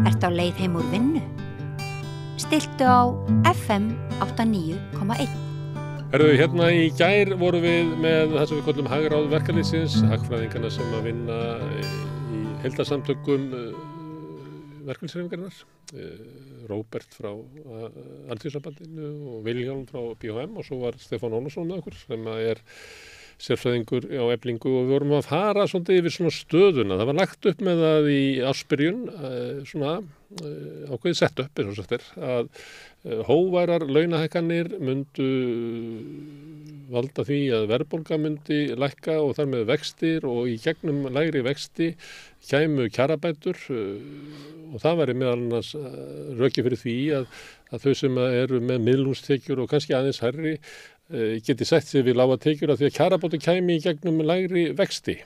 Ertu á leið heim úr vinnu? Stilltu á FM 89,1. Hérna í gær vorum við með það sem við kallum hagráð verkalýðsins, hagfræðingarna sem að vinna í heildarsamtökum verkalýðshreyfingarinnar, Róbert frá Alþýðusambandinu og Vilhjálm frá BHM og svo var Stefán Ólafsson með okkur sem er sérfræðingur á Eflingu og við vorum að fara svolítið yfir svona stöðuna. Það var lagt upp með það í ársbyrjun, svona ákveðið sett upp eins og sagt er, að hógværar launahækkanir myndu valda því að verðbólga myndi lækka og þar með vextir og í gegnum lægri vexti kæmu kjarabætur og það væri meðal annars röki fyrir því að þau sem eru með miðlungstekjur og kannski aðeins hærri geti sett sig við lága tekjur af því að kjarabótin kæmi í gegnum lægri vexti.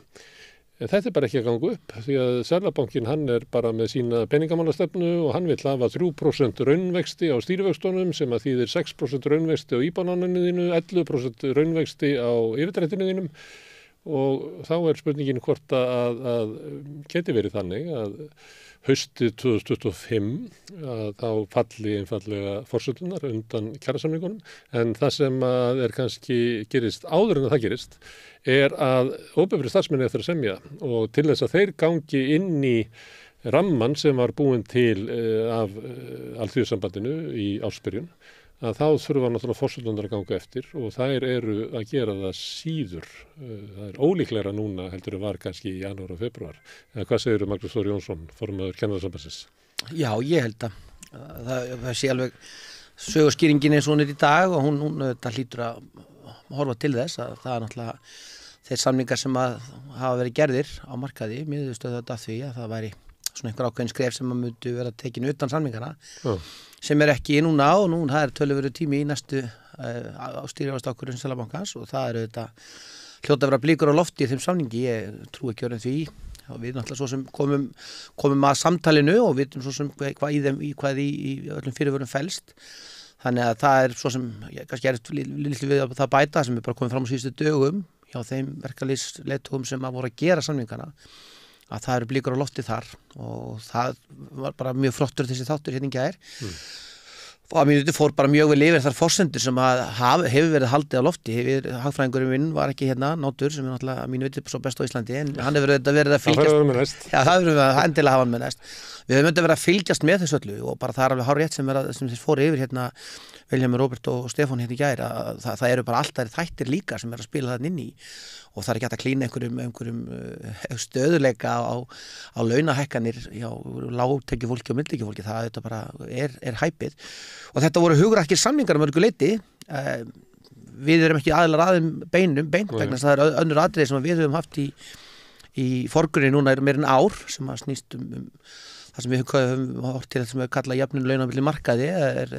En þetta er bara ekki að ganga upp því að Seðlabankinn hann er bara með sína peningamálastefnu og hann vill hafa 3% raunvexti á stýrivöxtunum sem að þýðir 6% raunvexti á íbúðaláninu þínu, 11% raunvexti á yfirdrættinu þínum og þá er spurningin hvort að geti verið þannig að haustið 2025 að þá falli einfallega forsendurnar undan kjarasamningunum en það sem er kannski gerist áður en að það gerist er að opinberir starfsmenn eftir að semja og til þess að þeir gangi inn í ramman sem var búinn til af Alþýðusambandinu í ársbyrjun að þá þurfa náttúrulega forsendurnar að ganga eftir og þær eru að gera það síður. Það er ólíklegra núna heldur en var kannski í janúar og febrúar. Hvað segir Magnús Þór Jónsson, formaður Kennarasambandsins? Já, ég held að það sé alveg söguskýringin eins og hún er í dag og hún hlýtur að horfa til þess að það er náttúrulega þeir samningar sem að hafa verið gerðir á markaði miðuðust þetta því að það væri svona einhver ákveðin skref sem að myndu vera tekin utan samningana sem er ekki núna og nú það er töluverður tími í næstu stýrivaxtaákvörðun Seðlabankans og það eru þetta hljóta að vera blíkur á lofti í þeim samningi, ég trúi ekki orðin því og við náttúrulega svo sem komum að samtalinu og vitum svo sem hvað í öllum fyrirvörum felst þannig að það er svo sem kannski er lítið við að það bæta sem er bara komið fram á síðustu dögum hjá þeim verkalýðsleiðtogum sem að voru að gera samningana að það eru blíkur á lofti þar og það var bara mjög flottur þessi þáttur hérna í gær og að mínu fór bara mjög vel yfir þar forsendur sem að hefur verið haldið á lofti hagfræðingurinn minn var ekki hérna Nótur sem er náttúrulega að mínu viti svo best á Íslandi en hann hefur verið að fylgjast það verður endilega hafa hann með næst við höfum verið að fylgjast með þessu öllu og bara það er alveg hárrétt sem þeir fóru yfir hérna Vilhjálmur, Róbert og Stefán hérna í gær að það eru bara alltaf þættir líka sem er að spila þarna inn í og það er ekki hægt að klína einhverjum stöðuleika á launahækkanir hjá lágtekjufólki og millitekjufólki, það þetta bara er hæpið og þetta voru hugrakir samningar mörgu leyti við erum ekki aðilar aðeim beint vegna það er önnur atriði sem við höfum haft í forgrunni núna meira en ár sem að snýst það sem við höfum hort til þetta sem við kalla jöfnun launa á milli markaði er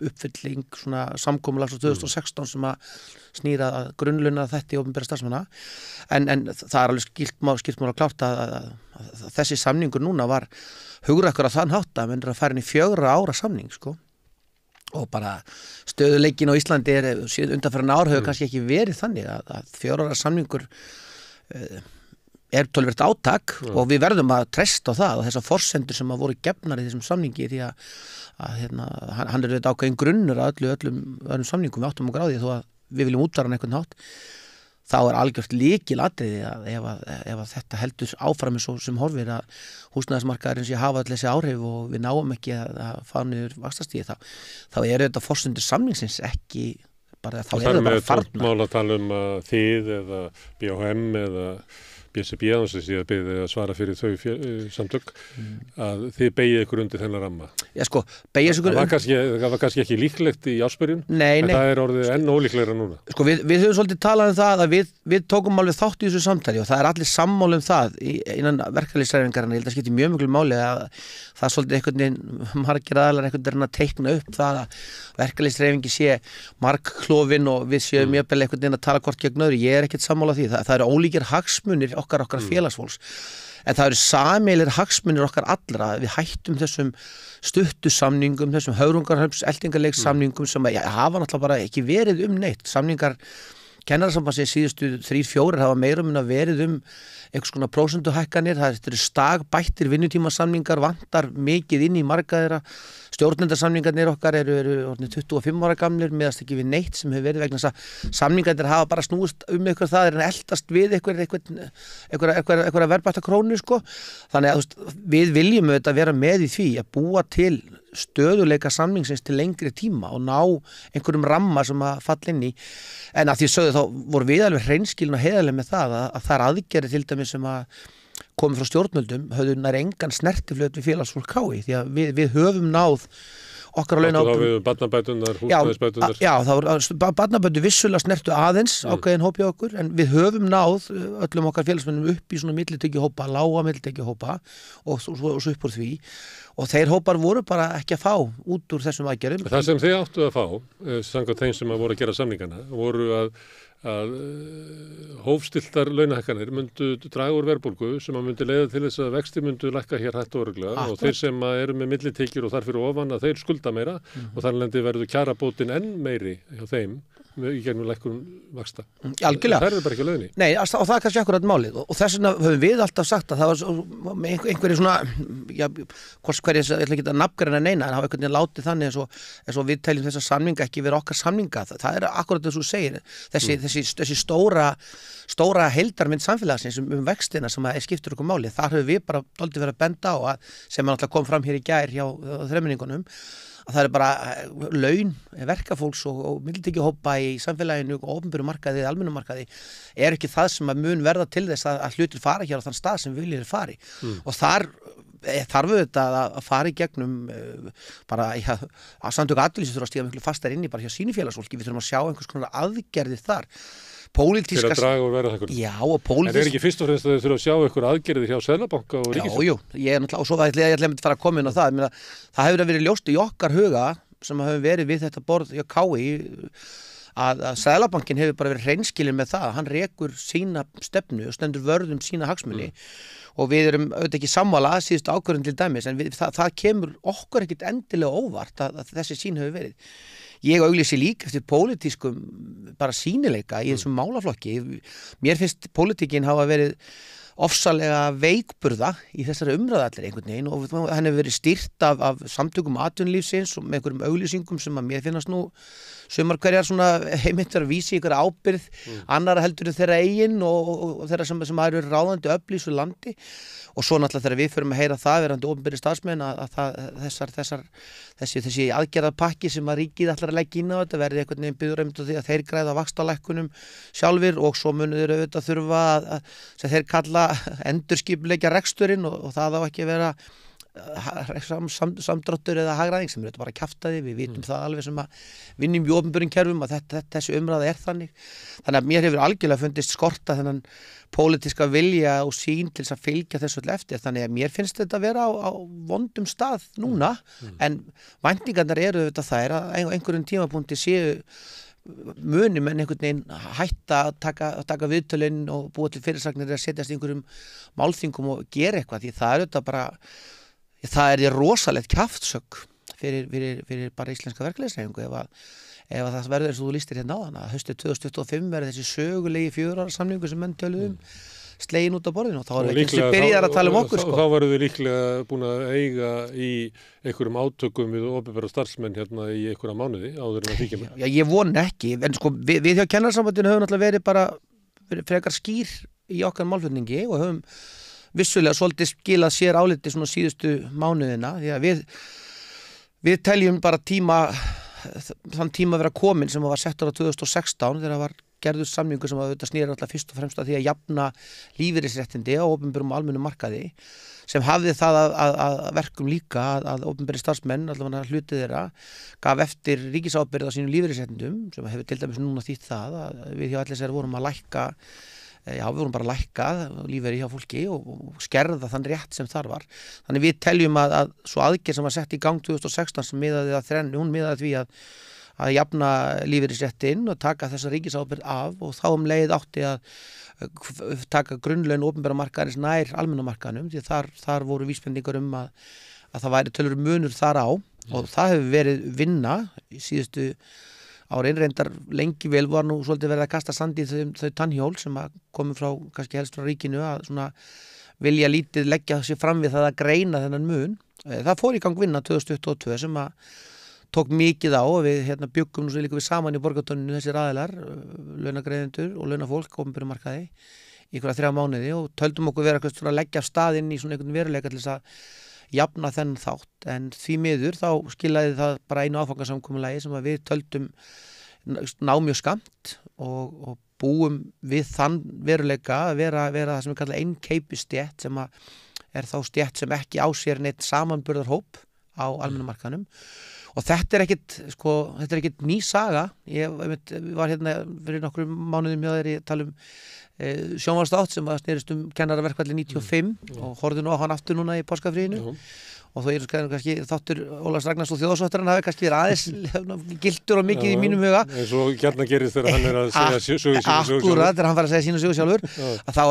uppfylling svona samkomulags á 2016 sem að snýra að grunnlauna þetta í opinbera starfsmanna en það er alveg skilt mál að klárt að þessi samningur núna var hugrakkur að þann hátt að menn er að fara inn í 4 ára samning sko og bara stöðuleikin á Íslandi undanfarandi ár hefur kannski ekki verið þannig að 4 ára samningur er töluvert átak og við verðum að treysta á það og þessar forsendur sem að voru gefnar í þessum samningi því að hann er auðvitað ákveðin grunnur að öllum samningum við áttum og gráði þó að við viljum útfæra hann einhvern hátt þá er algjört lykilatriði að ef þetta heldur áfram sem horfir að húsnæðismarkaðurinn sé hafa allir þessi áhrif og við náum ekki að fara niður vaxtastíði þá er auðvitað forsendur samningsins ekki bara þá er það bara farnar. Það er með tómál að tala um að þið eða BHM eða BSB að svara fyrir þau samtök að þið beigið ykkur undir þennan ramma. Já sko, beigið ykkur það var kannski ekki líklegt í ársbyrjun en það er orðið enn ólíklegra núna. Sko við höfum svolítið talað um það að við tókum alveg þátt í þessu samtali og það er allir sammála um það innan verkalýðshreyfingarinnar, ég held að skipti mjög miklu máli að það er svolítið einhvern veginn margir aðalar einhvern veginn að teikna upp það að verkalýðshreyfingin sé margklofin og við séum mjög vel einhvern veginn að tala hvort gegn öðru, ég er ekkert sammála því, það eru ólíkir hagsmunir okkar félagsfólks en það eru sameiginlegir hagsmunir okkar allra við hættum þessum stuttu samningum, þessum höfrungarhöfns eltingarleiks samningum sem hafa náttúrulega bara ekki verið neitt samningar Kennarasambandsins síðustu 3-4 hafa meira minna verið einhvers konar prósentuhækkanir, það eru stagbættir vinnutímasamningar, vantar mikið inn í marga þeirra, stjórnendarsamningarnir okkar eru 25 ára gamlir, meðast ekki við neitt sem hefur verið vegna þess að samningarnir hafa bara snúist eitthvað það, en eldast við einhverja verðbætta krónu, sko. Þannig að við viljum auðvitað vera með í því að búa til stöðuleika samningsins til lengri tíma og ná einhverjum ramma sem að falla inn í, en að því sögðu þá voru við alveg hreinskilin og heiðarleg með það að það aðgerðir til dæmis sem að komið frá stjórnvöldum höfðu nær engan snertiflöt við félagsfólk KÍ, því að við höfum náð okkar að launa ábyrgð. Þá við barnabæturnar, húsnæðisbæturnar. Já, það voru barnabætur vissulega snertu aðeins ákveðin hópi okkur, en við höfum náð öllum okkar félagsmönnum upp í svona millitekjuhópa, lága millitekjuhópa og svo upp úr því, og þeir hópar voru bara ekki að fá út úr þessum aðgerðum. Það sem þið áttu að fá, samkvæmt þeim sem voru að gera samningana, voru að hófstilltar launahækkanir myndu draga úr verðbólgu sem að myndi leiða til þess að vexti myndu lækka hér hægt og örugglega, og þeir sem eru með millitekjur og þar fyrir ofan að þeir skulda meira og þar lendi verður kjarabótin enn meiri hjá þeim í gegnum lækkun vaxta. Algjörlega. Það er bara ekki á leiðinni. Nei, og það er kannski akkurat málið, og þess vegna höfum við alltaf sagt að það var einhverju svona, hverju, ég ætla ekki að nafngreina neina, en hafa einhvern veginn látið þannig eins og við teljum þessa samninga ekki vera okkar samninga. Það er akkurat þess að þú segir, þessi stóra heildarmynd samfélagsins vextina sem skiptir okkur máli. Þar höfum við bara dálítið verið að benda á sem náttúrulega kom fram hér í gær hjá þremenningunum, að það er bara laun verkafólks og millitekjuhópa í samfélaginu og opinberu markaði, almennu markaði, er ekki það sem að mun verða til þess að hlutir fara hér á þann stað sem viljið fari. Og þar þarf auðvitað að fara í gegnum bara að samtök atvinnulífsins þurfa að stíga miklu fastar inn í bara hjá sínu félagsfólki. Við þurfum að sjá einhvers konar aðgerðir þar. Til að draga úr verðhækkunum. Já, og pólitísk. En er ekki fyrst og fremst að þau þurfa að sjá einhver aðgerðir hjá Seðlabanka og ríkisstjórn? Jú, ég er náttúrulega, og svo ætla ég að fara að koma inn á það. Það hefur verið ljóst í okkar huga sem hefur verið við þetta borð hjá KÍ að Seðlabankinn hefur bara verið hreinskilinn með það. Hann rekur sína stefnu og stendur vörð sína hagsmuni. Og við erum auðvitað ekki sammála að síðustu ákvörðun til dæmis, en það kemur okkur ekkit endilega óvart að þessi sýn hefur verið. Ég auglýsi líka eftir pólitískum bara sýnileika í þessum málaflokki. Mér finnst pólitíkin hafa verið ofsalega veikburða í þessari umræðallir einhvern veginn, og hann hefur verið stýrt af samtökum atvinnulífsins og með einhverjum auglýsingum sem að mér finnast nú sumar hverjar svona heimiltar að vísi ykkur ábyrgð, annara heldur þeirra eigin og þeirra sem eru ráðandi öfl í þessu landi. Og svo náttúrulega þegar við förum að heyra það verandi opinberir starfsmenn að þessi aðgerðapakki sem að ríkið ætlar að leggja inn á þetta verði einhvern veginn byggður einmitt á því að þeir græða vaxtalækkunum sjálfir, og svo munu þeir auðvitað þurfa sem þeir kalla endurskipuleggja reksturinn, og það á ekki að vera samdráttur eða hagræðing sem er bara kjaftaði. Við vitum það alveg sem að vinnum í opinberum kerfum að þessi umræða þannig. Þannig að mér hefur algjörlega fundist skorta þennan pólitíska vilja og sýn til þess að fylgja þessu öll eftir. Þannig að mér finnst þetta að vera á vondum stað núna, en væntingarnar eru auðvitað þær að einhverjum tímapunkti séu munum en einhvern veginn hætta að taka viðtölinn og búa til fyrirsagnir eða setjast í einhverjum málþingum og gera eitthvað, því það er auðvitað bara það er rosalegt kjaftsögg fyrir bara íslenska verkalýðshreyfingu ef það verður eins og þú lýstir hérna áðan að haustið 2025 verður þessi sögulegi 4 ára samningu sem menn töluðum slegin út á borðinu, og þá erum við ekki byrjar að tala um okkur. Þá verður við líklega búin að eiga í einhverjum átökum við opinbera starfsmenn hérna í einhverja mánuði áður en að því kemur. Já, ég von ekki, en sko við hjá Kennarasambandinu höfum náttúrulega verið bara frekar skýr í okkar málflutningi og höfum vissulega svolítið skilað sér áliti svona síðustu mánuðina, því að við teljum bara þann tíma vera komin sem var settur á 2016 þegar það var gerður samningu sem að snýra alltaf fyrst og fremst að því að jafna lífeyrisréttindi á opinberum og almennum markaði, sem hafði það að verkum líka að opinberi starfsmenn, allavega hlutið þeirra, gaf eftir ríkisábyrgð á sínum lífeyrisréttindum, sem hefur til dæmis núna þýtt það að við hjá allir vorum að lækka, við vorum bara að lækka lífeyri hjá fólki og skerða þann rétt sem þar var. Þannig við teljum að svo aðgerð sem var sett í gang 2016 sem miðaði að þrennu, hún miðaði því að jafna lífeyrisréttin og taka þessa ríkisábyrgð af, og þá leið átti að taka grunnlaun opinbera markaðarins nær almenna markaðnum, því þar voru vísbendingar að það væri tölur munur þar á, og það hefur verið vinna í síðustu árin, reyndar lengi vel var nú svolítið verið að kasta sandi í þau tannhjól sem að komu frá, kannski helst frá ríkinu, að svona vilja lítið leggja sér fram við það að greina þennan mun. Það fór í gang vinna 2022 sem að tók mikið á og við byggum nú svo líka við saman í borgartóninu þessir aðilar, launagreiðendur og launafólk á opinberum markaði í einhverja 3 mánuði og töldum okkur vera að leggja af stað inn í svona einhvern veruleika til þess að jafna þennan þátt, en því miður þá skilaði það bara einu áfangasamkomulagi sem að við töldum ná mjög skammt og búum við þann veruleika að vera það sem við kalla einnkeipisstétt sem að er þá stétt sem ekki á sér neitt samanburðarhóp á almennum markaðnum og þetta er ekkit ný saga. Ég var fyrir nokkrum mánuðum hjá þér, ég tala sjónvarpsþátt sem snerist kennaraverkfalli 95 og horfði nú á hann aftur núna í páskafríinu og þó kannski þáttur Ólafs Ragnars og Þjóðarsáttarinn hafi kannski verið aðeins gildur og mikið í mínum huga. Eins og gjarna gerist þegar hann að segja sögu sjálfur. Akkúrat, þegar hann var að segja sína sögu sjálfur, að þá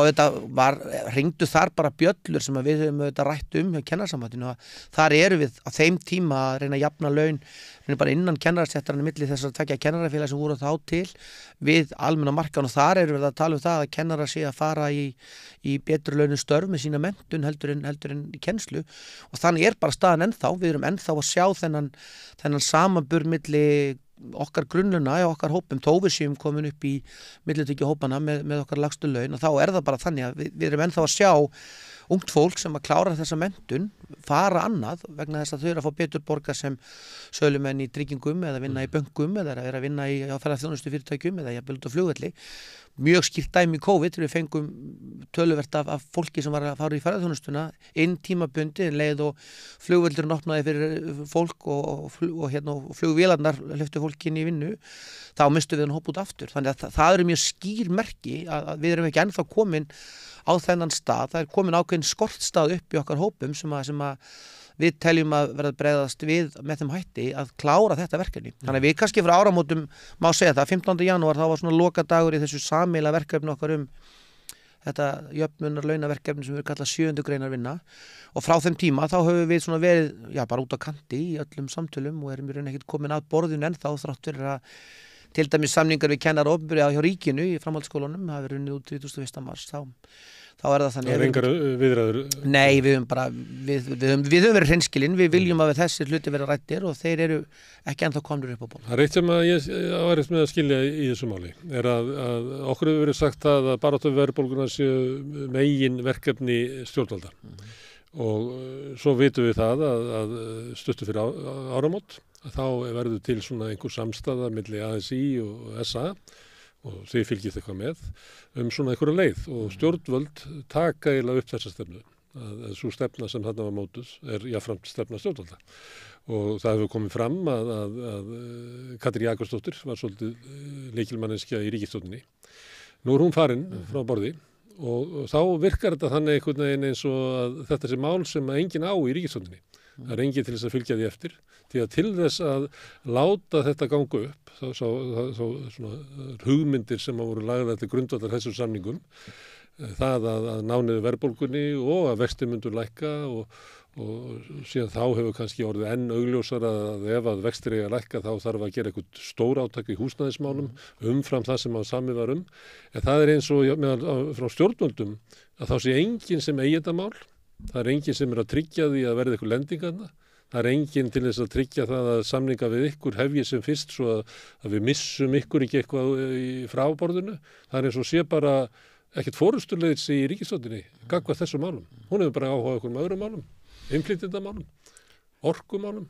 hringdu þar bara bjöllur sem við höfum rætt hjá kennarasambandinu og þar eru við á þeim tíma að reyna að jafna laun bara innan kennarastéttarinnar milli þessar 2 kennarafélaga sem voru þá til við almenna markaðan og þar eru við að tala það að kennarar sé að fara í betur launum störf með sína menntun heldur en í kennslu og þannig er bara staðan ennþá, við erum ennþá að sjá þennan samanburð milli okkar grunnlauna og okkar hópum, þó við séum komin upp í millitekjuhópana með okkar lægstu laun og þá er það bara þannig að við erum ennþá að sjá ungt fólk sem að klára þessa menntun fara annað vegna þess að þau eru að fá betur borga sem sölumenn í tryggingum eða vinna í bönkum eða er að vinna í ferðaþjónustu fyrirtækjum eða jafnvel út á flugvelli. Mjög skýrt dæmi í COVID þegar við fengum töluvert af fólki sem var að fara í ferðaþjónustuna inn tímabundi leið og flugvöldurinn opnaði fyrir fólk og flugvélarnar hleyptu fólki inn í vinnu, þá misstu við hann hóp út aftur. Þannig að það eru mjög skýr merki að við erum ekki ennþá komin á þennan stað, það er komin ákveðin skortstað upp í okkar hópum sem að við teljum að verða bregðast við með þeim hætti að klára þetta verkefni. Þannig að við kannski frá áramótum má segja það, 15. janúar þá var svona lokadagur í þessu sameiginlega verkefni okkar þetta jöfnunar launaverkefni sem við kalla 7. greinar vinna og frá þeim tíma þá höfum við svona verið bara út á kanti í öllum samtölum og erum í raun ekkert komin að borðinu ennþá þrátt fyrir að til dæmis samningar við kennara opinberja hjá ríkinu í framhaldsskólanum hafi runnið út 31. mars þá er það þannig. Það er engar viðræður? Nei, við höfum verið hreinskilin, við viljum að þessir hluti vera rættir og þeir eru ekki ennþá komnir upp á borð. Það er eitt sem að ég áverðist með að skilja í þessu máli, er að okkur hefur verið sagt að baráttu verðbólguna séu megin verkefni stjórnvalda og svo vitum við það að stuttu fyrir áramót að þá verður til svona einhver samstaða milli ASÍ og SA og því fylgist eitthvað með svona einhverja leið og stjórnvöld taka eiginlega upp þessa stefnu að svo stefna sem þarna var mótuð er jafnframt stefna stjórnvalda og það hefur komið fram að Katrín Jakobsdóttir var svolítið lykilmanneskja í ríkisstjórninni. Nú er hún farin frá borði og þá virkar þetta þannig einhvern veginn eins og að þetta sé mál sem enginn á í ríkisstjórninni. Það er enginn til þess að fylgja því eftir því að til þess að láta þetta ganga upp þá svona hugmyndir sem voru lagðar til grundvallar þessum samningum það að ná niður verðbólgunni og að vextir myndu lækka og síðan þá hefur kannski orðið enn augljósara að ef að vextir eiga að lækka þá þarf að gera eitthvað stór átak í húsnæðismálum umfram það sem að samið var en það er eins og frá stjórnvöldum að þá sé enginn sem eigi þetta mál. Það er enginn sem að tryggja því að verði eitthvað lendingarna. Það er enginn til þess að tryggja það að samninga við ykkur hefji sem fyrst svo að við missum ykkur ekki eitthvað í fráborðinu. Það er eins og sé bara ekkert fórusturleiðis í ríkisstjórninni gagnvart þessum málum. Hún hefur bara áhuga okkur með öðrum málum, innflytjendamálum, orkumálum.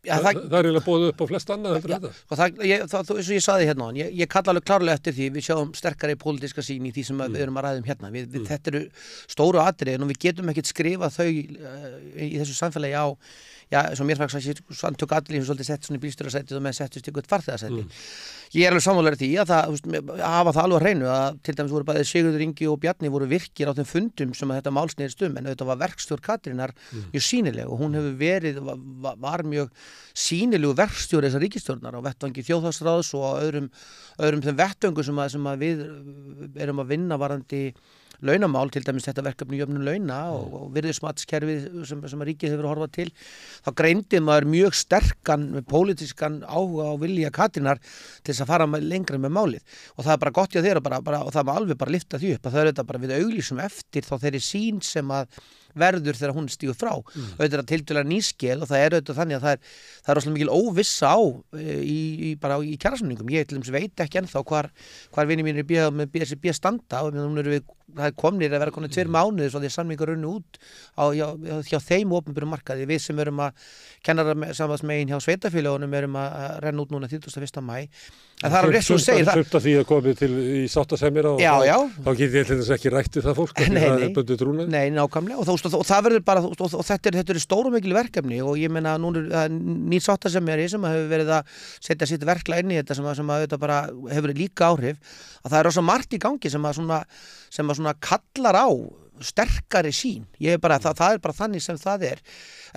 Já, það er eiginlega búið upp á flest annað heldur þetta. Eins og ég saði hérna, ég kalla alveg klárlega eftir því, við sjáum sterkari pólitíska sýn í því sem við erum að ræða hérna. Þetta eru stóru atriði og við getum ekkert skrifað þau í þessu samfélagi á, svo mér fækst að tök allir svolítið sett svona í bílstjórasætið og menn settust í eitthvað farþegasæti. Ég er alveg sammála því að hafa það alveg að hreinu að til dæmis voru bæði Sigurður Ingi og Bjarni voru virkir á þeim fundum sem að þetta mál snerist en þetta var verkstjórn Katrínar mjög sýnileg og hún hefur var mjög sýnilegu verkstjóri þessar ríkisstjórnar á vettvangi þjóðhagsráðs og á öðrum þeim vettvöngum sem að við erum að vinna varðandi launamál, til dæmis þetta verkefni jöfnun launa og virðismatskerfið sem að ríkið hefur horfað til, þá greindi maður mjög sterkan pólitískan áhuga og vilja Katrínar til þess að fara lengra með málið og það er bara gott hjá þér og það má alveg bara lyfta því upp að það er þetta bara við auglýsum eftir þá þeirri sýn sem að verður þegar hún stígur frá. Auðvitað tiltölulega nýskel og það er auðvitað þannig að það er rosalega mikil óvissa á í kjarasamningum. Ég til dæmis veit ekki ennþá hvar vinir mínir með BSB standa og það er komnir að vera konið 2 mánuðir svo því samningar runnu út hjá þeim opinberum markaði. Við sem erum að kennara sambandsmegin hjá sveitafélögunum erum að renna út núna 31. maí. En það er rétt svo segir það. Sumt af því að komið til í sáttasemjara og þá get ég til þess ekki rætt við það fólk. Það er bundið trúnað. Nei, nákvæmlega. Og það verður bara, og þetta eru stóru mikil verkefni og ég meina nú er nýr sáttasemjari sem hefur verið að setja sitt verklag inn í þetta sem að þetta bara hefur líka áhrif. Að það er rosa margt í gangi sem að kallar á sterkari sýn. Það er bara þannig sem það er.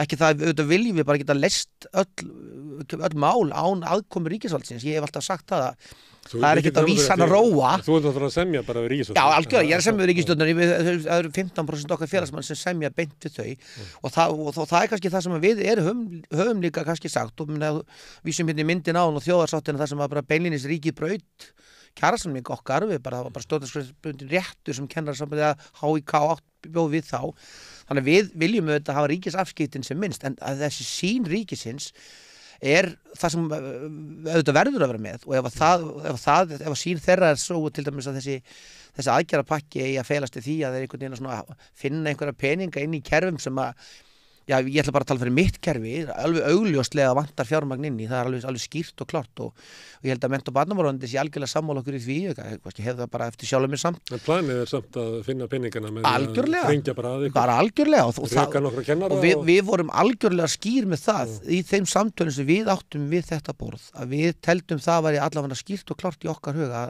Ekki það, auðvitað viljum við bara geta leyst öll mál án aðkomu ríkisvaldsins. Ég hef alltaf sagt það að það er ekkert að vísa hann að róa. Þú ert náttúrulega að semja bara við ríkisstjórn. Já, algjörlega, ég er að semja við ríkisstjórn. Það eru 15% okkar félagsmann sem semja beint við þau og það er kannski það sem við höfum líka kannski sagt og við sem hérna í myndin á og þjóðarsáttina það sem var bara beinlínis ríkið braut kjarasamning okkar, það var bara stjórnarskrárbundinn réttur sem kennarasambandið að HÍK bjóð við þá. Þannig að við viljum auðvitað hafa ríkisafskiptin sem minnst en að þessi sýn ríkisins er það sem auðvitað verður að vera með og ef sýn þeirra er svo til dæmis að þessi aðgerðapakki eigi að felast í því að þeir einhvern veginn að finna einhverja peninga inn í kerfum sem að ég ætla bara að tala fyrir mitt kerfi, alveg augljóslega vantar fjármagn inn í, það er alveg skýrt og klárt og ég held að mennt- og barnamálaráðuneytið sé algjörlega sammála okkur í því, kannski hef það bara eftir sjálfum mér samt. En planið er samt að finna peningana með að þrengja bara að ykkur. Bara algjörlega og við vorum algjörlega skýr með það í þeim samtölum sem við áttum við þetta borð, að við teldum það væri allavega skýrt og klárt í okkar huga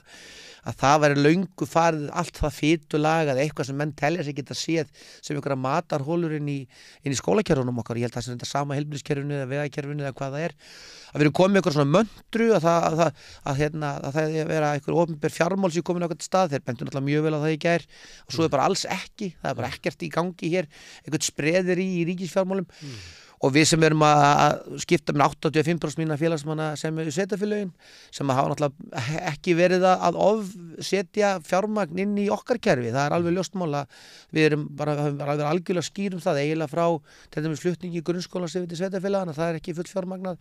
að það væri löngu farið allt það fitulag eða eitthvað sem menn telja sig geta séð sem einhverja matarhólur inn í skólakerfunum okkar. Ég held að það sem þetta sama heilbrigðiskerfinu eða vegakerfinu eða hvað það er. Að við erum komið með einhver svona möndru að það vera einhver opinber fjármál sem komin á einhvern stað. Þeir bentu náttúrulega mjög vel á það í gær og svo er bara alls ekki. Það er bara ekkert í gangi hér. Einhvern spreðir í ríkisfjármálum. Og við sem erum að skipta með 85% mína félagsmanna sem eru sveitafélögin sem hafa náttúrulega ekki verið að ofsetja fjármagn inn í okkar kerfi. Það er alveg ljóst mál að við höfum alveg algjörlega skýr frá það eiginlega frá til dæmis flutningi í grunnskólans yfir til sveitafélagana. Það er ekki full fjármagnað.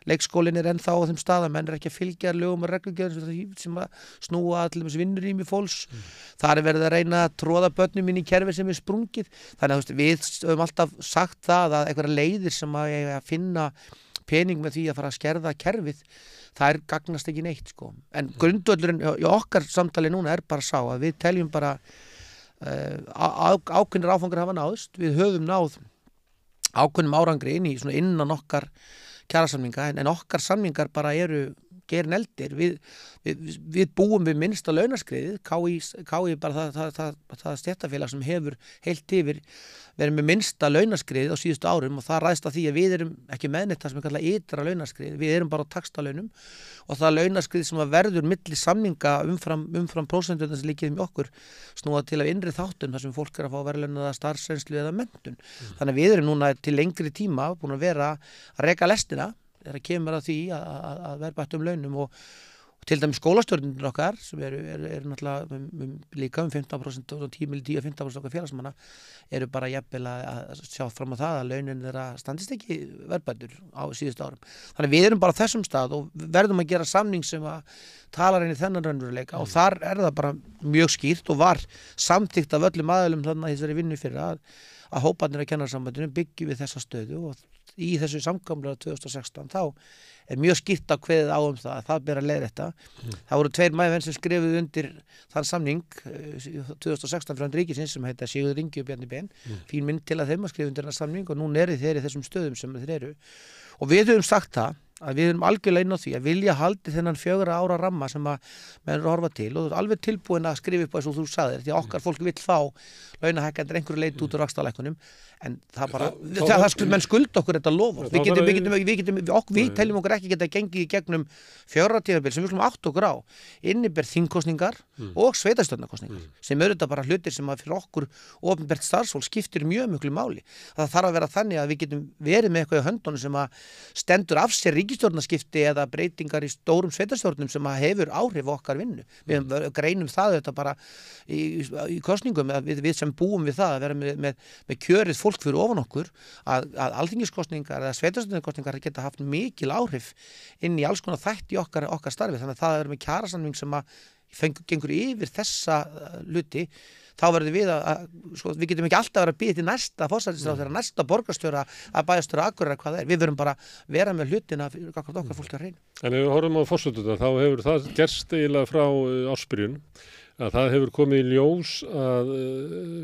Leikskólinn er ennþá á þeim stað að menn er ekki að fylgja lögum og reglugerðum sem að snúa til dæmis vinnurými fólks. Það er verið að reyna að tróða börnum inn í kerfi sem er sprungið. Þannig að við höfum alltaf sagt það að einhverja leiðir sem að finna pening með því að fara að skerða kerfið, það gagnast ekki neitt sko. En grundvöllurinn í okkar samtali núna er bara sá að við teljum bara ákveðnir áfangar hafa náðst. Við höfum náð ákveðnum árangri innan okkar kjarasamninga en okkar samningar bara eru gerin eldir. Við búum við minnsta launaskriðið. KÍ bara það stéttarfélag sem hefur heilt yfir verið með minnsta launaskriðið á síðustu árum og það ræðst að því að við erum ekki með neitt það sem er kallað ytra launaskrið. Við erum bara á taxtalaunum og það launaskrið sem verður milli samninga umfram prósenturnar sem líkið með okkur snúa til af innri þáttum þar sem fólk er að fá verðlaunaða starfsreynslu eða menntun. Þannig að við erum núna til lengri tíma búin að vera að reka lestina þegar kemur að því að verðbættum launum og til dæmis skólastjórnir okkar sem eru náttúrulega líka 15% og 10-15% okkar félagsmanna eru bara jafnvel að sjá fram á það að launin þeirra standist ekki verðbætur á síðustu árum. Þannig við erum bara á þessum stað og verðum að gera samning sem að talar inn í þennan raunveruleika og þar er það bara mjög skýrt og var samþykkt af öllum aðilum þannig að þessari vinnu fyrir að hóparnir að kennarasambandinu byggi við þessa stöðu og í þessu samkomlega 2016 þá er mjög skýrt að kveðið á það ber að leiðrétta. Það voru 2 maímenn sem skrifuðu undir þann samning 2016 frá ríkisins sem heita Sigurður Ingi og Bjarni Ben. Fín mynd til að þeim að skrifa undir þann samning og núna eru þeir í þessum stöðum sem þeir eru. Og við höfum sagt það að við erum algjörlega inn á því að vilja haldi þennan 4 ára ramma sem að menn eru að horfa til og þú ert alveg tilbúin að skrifa upp eins og þú sagðir því að okkar fólk vill fá launahækkanir einhverju leit út úr vaxtalækkunum en það bara, menn skulda okkur þetta loforð, við teljum okkur ekki geta gengið í gegnum 4 tímabil sem við skulum átt okkur á inniber þingkosningar og sveitarstjórnarkosningar sem eru þetta bara hlutir sem að fyrir okkur opinbert starfsfólk skiptir mjög miklu máli. Það þarf að vera þannig að við getum verið með eitthvað í höndunum sem að stendur af sér ríkisstjórnarskipti eða breytingar í stórum sveitarstjórnum sem að hefur áhrif á okkar vinnu. Við greinum það þetta bara í kosningum við sem búum við það að vera með kjörið fólk fyrir ofan okkur að alþingiskosningar eða sveitarstjórnarkosningar geta haft mikil áhrif inn í alls konar þætti í okkar starfi þannig að það er með kjarasamning sem að gengur yfir þessa hluti þá verður við við getum ekki alltaf verið að býða til næsta forsætisráðherra, næsta borgarstjóra að bæjarstjóra Akureyrar hvað það er. Við verum bara vera með hlutina fyrir okkar fólk að reyna. En ef við horfum á forsætuna þá hefur það gerst eiginlega frá ársbyrjun að það hefur komið í ljós að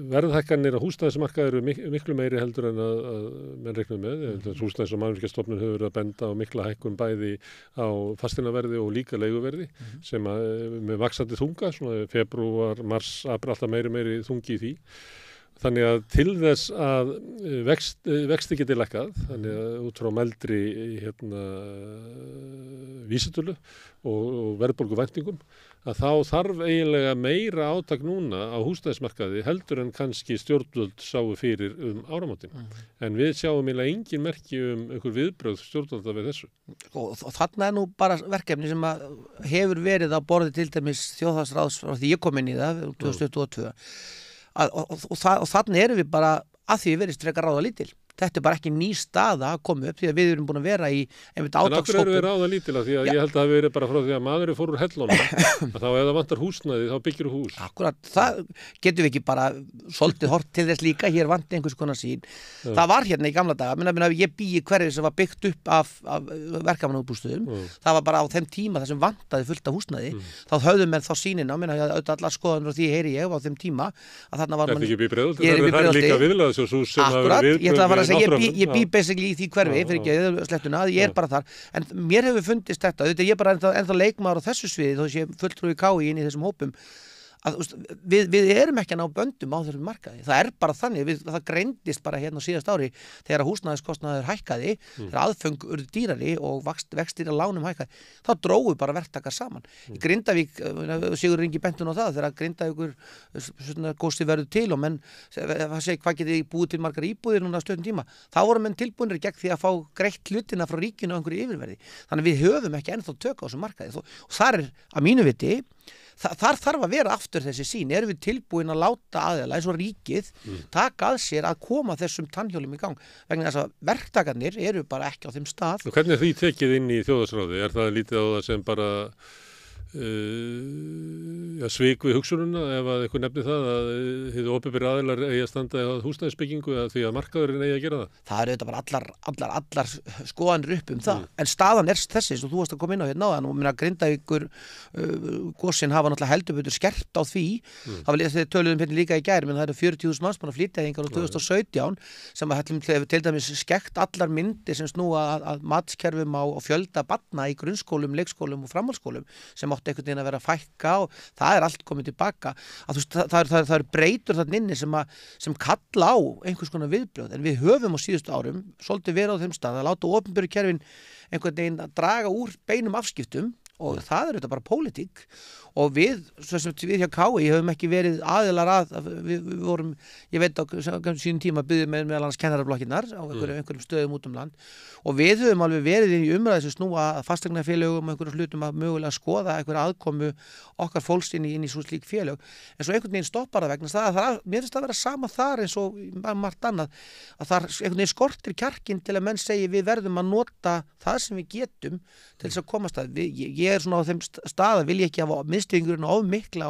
verðhækkanir á húsnæðismarkaði eru miklu meiri heldur en að menn reiknuðu með. Húsnæðis- og mannvirkjastofnun hefur verið að benda á mikla hækkun bæði á fasteignaverði og líka leiguverði sem með vaxandi þunga, svona febrúar, mars, apríl, alltaf meiri þungi í því. Þannig að til þess að vexti geti lækkað, þannig að út frá mældri vísitölu og verðbólguvæntingum, að þá þarf eiginlega meira átak núna á húsnæðismarkaði heldur en kannski stjórnvöld sáu fyrir áramótin. En við sjáum eiginlega engin merki einhver viðbrögð stjórnvalda við þessu. Og þarna er nú bara verkefni sem að hefur verið á borði til dæmis þjóðhagsráðs frá því ég kom inn í það 2022. Og þannig erum við bara að því við verðist frekar ráða lítil. Þetta er bara ekki ný staða að koma upp því að við erum búin að vera í einmitt átakshópum. En af hverju erum við ráða lítila? Því að ég held að það hafi verið bara frá því að maðurinn fór úr hellunum að þá ef það vantar húsnæði þá byggir hús. Akkurat, það getum við ekki bara svolítið hort til þess líka, hér vanti einhvers konar sín. Það var hérna í gamla daga, ég bý í hverju sem var byggt upp af verkamannabústöðum. Það var bara á þeim tíma þar sem vantaði fullt af húsnæði. Þá höfðu menn þá sýnina, allar skoðanir og því heyri ég á þeim tíma að þarna var man ég bý basically í því hverfi fyrir ekki slettuna, ég er bara þar en mér hefur fundist þetta, ég er bara ennþá leikmaður á þessu sviði þó sé fulltrúi KÍ inn í þessum hópum að við erum ekki að ná böndum á þessum markaði, það er bara þannig það greindist bara hérna á síðast ári þegar húsnæðiskostnaður hækkaði þegar aðföng urðu dýrari og vextir að lánum hækkaði, þá drógu bara verktakar saman. Í Grindavík Sigurður Ingi bentun á það þegar Grindavíkur gósi verður til og menn segi hvað getið búið til margar íbúðir núna á stöðum tíma, þá voru menn tilbúinir gegn því að fá greitt hlutina frá ríkinu á einhverju yfirverði, þannig við höfum ekki ennþá tök á þessum markaði og þar er að mínu viti þar þarf að vera aftur þessi sín, erum við tilbúin að láta aðeila eins og ríkið taka að sér að koma þessum tannhjólum í gang vegna þess að verktakarnir eru bara ekki á þeim stað. Og hvernig er því tekið inn í þjóðhagsráði? Er það lítið á það sem bara svik við hugsununa ef að eitthvað nefni það að þið opinberir aðilar eigi að standa á húsnæðisbyggingu eða því að markaðurinn eigi að gera það? Það eru þetta bara allar skoðanir upp það en staðan er þessi sem þú varst að koma inn á hérna áðan og minna Grindavíkur gosin hafa náttúrulega heldur betur skerpt á því það var þegar töluðum hérna líka í gær menn það eru 40.000 manns búin að flytja hingar á 2017 sem að hefur til dæmis skekkt allar myndir sem snúa að matskerfum á fjölda barna í grunnskólum, leikskólum og framhaldsskólum sem átti einhvern veginn að vera að fækka og það er allt komið tilbaka að það eru breytur þarna inni sem kalla á einhvers konar viðbrögð en við höfum á síðustu árum svolítið verið á þeim stað að láta opinberu kerfin einhvern veginn að draga úr beinum afskiptum og það er þetta bara pólitík og við hjá KÍ höfum ekki verið aðilar að við vorum, ég veit á sínum tíma byggðum með meðal annars kennarablokkinnar á einhverjum stöðum út um land og við höfum alveg verið í umræðu sem snúa að fasteignafélögum og einhverjum hlutum að mögulega skoða einhverja aðkomu okkar fólks inn í svo slík félög en svo einhvern veginn stoppar það vegna það mér finnst það að vera sama þar eins og margt annað að það einhvern veginn skortir kjarkinn til að menn segi við verðum að nota það sem við getum til þess að komast að ég er svona á þeim stað að vil ég ekki hafa miðstýringurinn of mikla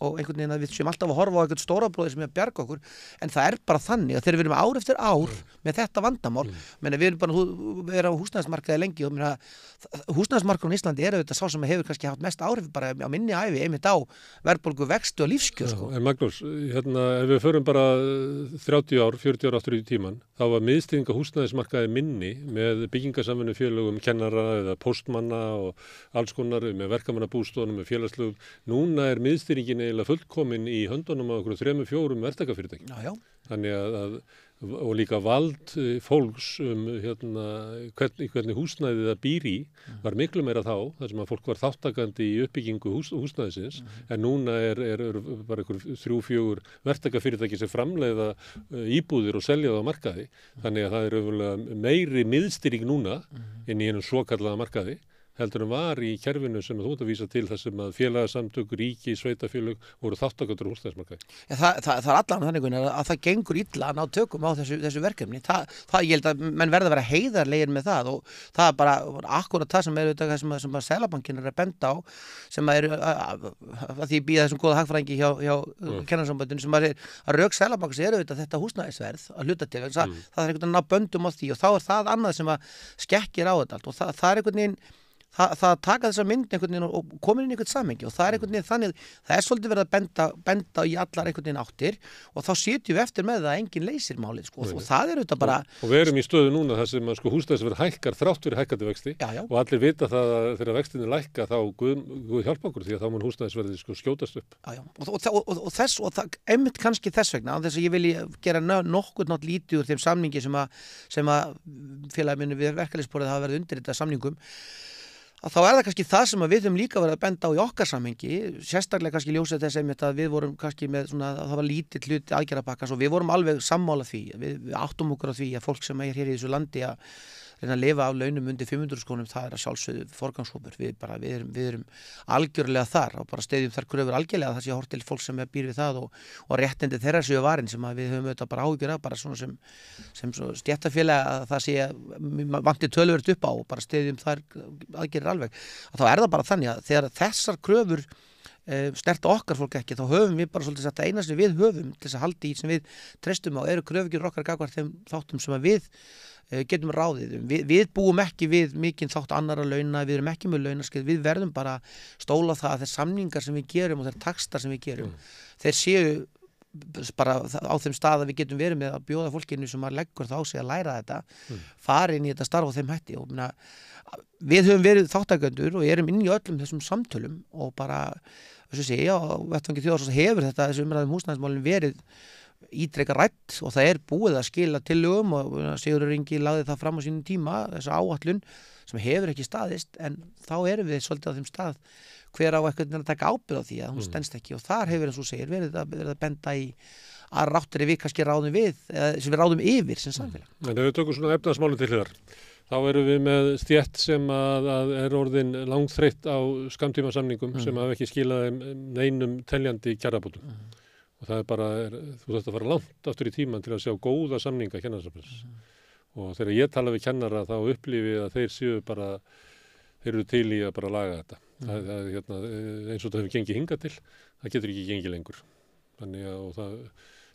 og einhvern veginn að við séum alltaf að horfa á einhvern stórabróði sem er að bjarga okkur en það er bara þannig að þegar við erum ár eftir ár með þetta vandamál við erum bara að vera á húsnæðismarkaði lengi og húsnæðismarkaðurinn í Íslandi er auðvitað sá sem hefur kannski haft mest áhrif bara á minni ævi einmitt á verðbólgu vexti og lífskjör En Magnús, ef við förum bara 30 ár, 40 ár aftur í tíman þá var miðstýring á húsnæðismarkaði minni með byggingarsamvinnufélögum, kennara eða póstmanna og alls konar með verkamannabústofnum, með félagslögum. Núna er miðstýringin eiginlega fullkomin í höndunum á okkur 3-4 verktakafyrirtækjum. Já. Þannig og líka vald fólks hvernig húsnæðið það býr í var miklu meira þá, þar sem að fólk var þáttakandi í uppbyggingu húsnæðisins, en núna er bara einhver 3-4 verktakafyrirtæki sem framleiða íbúðir og selja það á markaði, þannig að það er öfulega meiri miðstýring núna inn í hennum svokallaða markaði heldur var í kerfinu sem þú ert að vísa til þar sem að félagasamtök, ríki, sveitafélög voru þáttakendur á húsnæðismarkaði. Ja, það er allan þannig að það gengur illa að ná tökum á þessu verkefni. Það ég held að menn verða að vera heiðarlegir með það og það er bara akkurat það sem er auðvitað sem að Seðlabankinn er að benda á sem að því býða þessum góða hagfræðingi hjá Kennarasambandinu sem að rök Seðlabankans er auðvitað þetta húsnæðisverð að hluta til. Það er einhvern veginn að ná böndum á því og þá er það annað sem að skekkir á þetta allt og það er einhvern veginn það taka þessa mynd einhvern veginn og komin inn í einhvern samhengi og það er einhvern veginn þannig, það er svolítið verið að benda í allar einhvern veginn áttir og þá sitjum við eftir með það að enginn leysir málið og það er auðvitað bara og við erum í stöðu núna þar sem húsnæðisverð hækkar þrátt fyrir hækkandi vexti og allir vita það að þegar vextinni lækka þá Guð hjálpa okkur því að þá mun húsnæðisverðið skjótast upp. Og það einmitt kannski þess vegna á þess að ég vilji gera nokkuð nátt lítið úr þeim samningi sem að félagið minni við verkalýðsborðið hafa verið undirritað samningum að þá er það kannski það sem við höfum líka verið að benda á í okkar samhengi, sérstaklega kannski ljósið þess einmitt að við vorum kannski með svona, það var lítill hluti aðgerðapakkans og við vorum alveg sammála því, við áttum okkur á því að fólk sem er hér í þessu landi að reyna að lifa af launum undir 500 krónum, það er að sjálfsögðu forgangshópur, við erum algjörlega þar og bara steyðjum þar kröfur algjörlega það sé hort til fólk sem býr við það og réttindi þeirra séu varin sem að við höfum auðvitað bara áhyggjur af, bara svona sem stéttarfélag að það sé vanti töluvert upp á og bara steyðjum þar aðgerðir alveg, að þá er það bara þannig að þegar þessar kröfur snerta okkar fólk ekki, þá höfum við bara svolítið sagt að eina sem við höfum til þess að halda í sem við treystum á eru kröfugerðir okkar gagnvart þeim þáttum sem að við getum ráðið við búum ekki við mikinn þátt annarra launa, við erum ekki með launaskeið, við verðum bara stóla það að þeir samningar sem við gerum og þeir takstar sem við gerum þeir séu bara á þeim stað að við getum verið með að bjóða fólkinu sem að leggur það á sig að læra þetta fara inn í þetta starf á þeim hætti og við höfum verið þáttakendur og erum inn í öllum þessum samtölum og bara, þess að segja, á vettvangi þjóðarsins hefur þessi umræðum húsnæðismálin verið ítrekka rætt og það er búið að skila tillögum og Sigurður Ingi lagði það fram á sínum tíma, þessa áætlun sem hefur ekki staðist en þá erum við svolítið á þeim stað hver á eitthvað að taka ábyrgð á því að hún stendst ekki og þar hefur eins og segir verið að benda í að ráttir við kannski ráðum við eða sem við ráðum yfir sem samfélag. En ef við tökum svona efnahagsmálin til hliðar þá erum við með stétt sem að er orðin langþreytt á skammtímasamningum sem hafa ekki skilað neinum teljandi kjarabótum. Og það er bara, þú þarft að fara langt aftur í tíman til að sjá góða samninga kennarasambands. Og þegar ég tala við kennara þá upplifi að þeir séu bara, þeir eru til í að bara laga þetta. Það er eins og það hefur gengið hingað til, það getur ekki gengið lengur. Þannig að það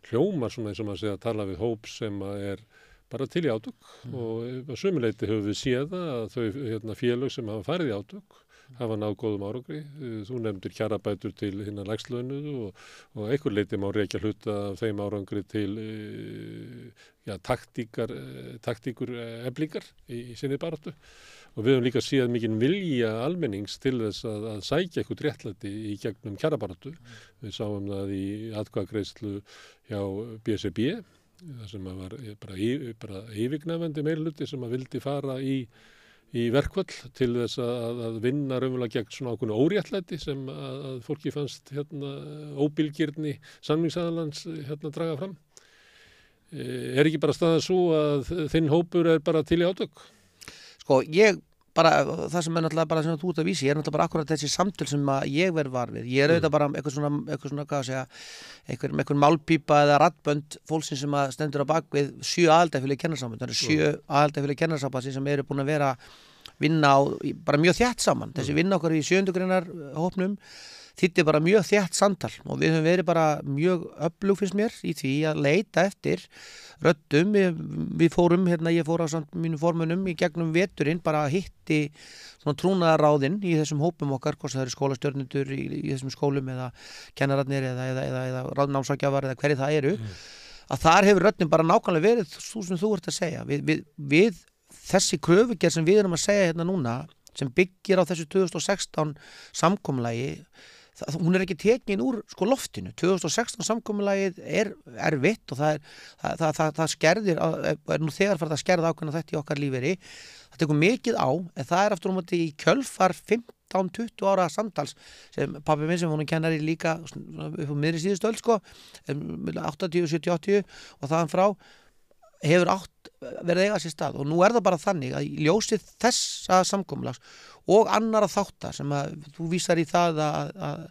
hljómar svona eins og maður segja að tala við hóp sem er bara til í átök og að sömuleyti höfum við séð að þau félög sem hafa farið í átök hafa náð góðum árangri. Þú nefndir kjarabætur til hinna lægstlaunuðu og einhver leyti má rekja hluta af þeim árangri til taktíkur eflingar í sinni baráttu. Og við höfum líka séð mikinn vilja almennings til þess að sækja eitthvað réttlæti í gegnum kjarabaráttu. Við sáum það í atkvæðagreiðslu hjá BSRB, það sem var bara yfirgnæfandi meirihluti sem að vildi fara í verkfall til þess að vinna raunverulega gegn svona ákveðnu óréttlæti sem að fólki fannst óbilgirni samningsaðalans draga fram. Er ekki bara staðan svo að þinn hópur er bara til í átök? Sko, það sem er náttúrulega bara sem þú ert að vísi, er náttúrulega bara akkurat þessi samtöl sem ég verð var við. Ég er auðvitað bara eitthvað svona, hvað að segja, einhver málpípa eða raddbönd fólksins sem að stendur á bakvið 7 aðildafélög kennarasamband. Það eru 7 aðildafélög kennarasamband sem eru búin að vera vinna á bara mjög þétt saman. Þessi vinna okkar í 7. greinar hópnum þýddi bara mjög þétt samtal og við höfum verið bara mjög öflug finnst mér í því að leita eftir röddum. Við fórum, ég fór á mínu formönnum í gegnum veturinn, bara hitti svona trúnaðarráðinn í þessum hópum okkar, hvort það eru skólastjórnendur í þessum skólum eða kennararnir eða námsráðgjafar eða hverju það eru, að þar hefur röddin bara nákvæmlega verið þú sem þú ert að segja við þessi kröfugerð sem við erum að segja hérna núna sem byggir á þessu 2016 samkomulagi hún ekki tekin úr sko loftinu 2016 samkomulagið erfitt og það skerðir nú þegar farið að skerða ákveðna þetta í okkar lífeyri það tekur mikið á en það aftur á móti í kjölfar 15-20 ára samtals sem pabbi minn sem hún kennari líka upp á miðri síðustu öld sko 80, 70, 80 og þaðan frá hefur verið eiga sér stað og nú það bara þannig að í ljósi þessa samkomulags og annara þáttar sem að þú vísar í það að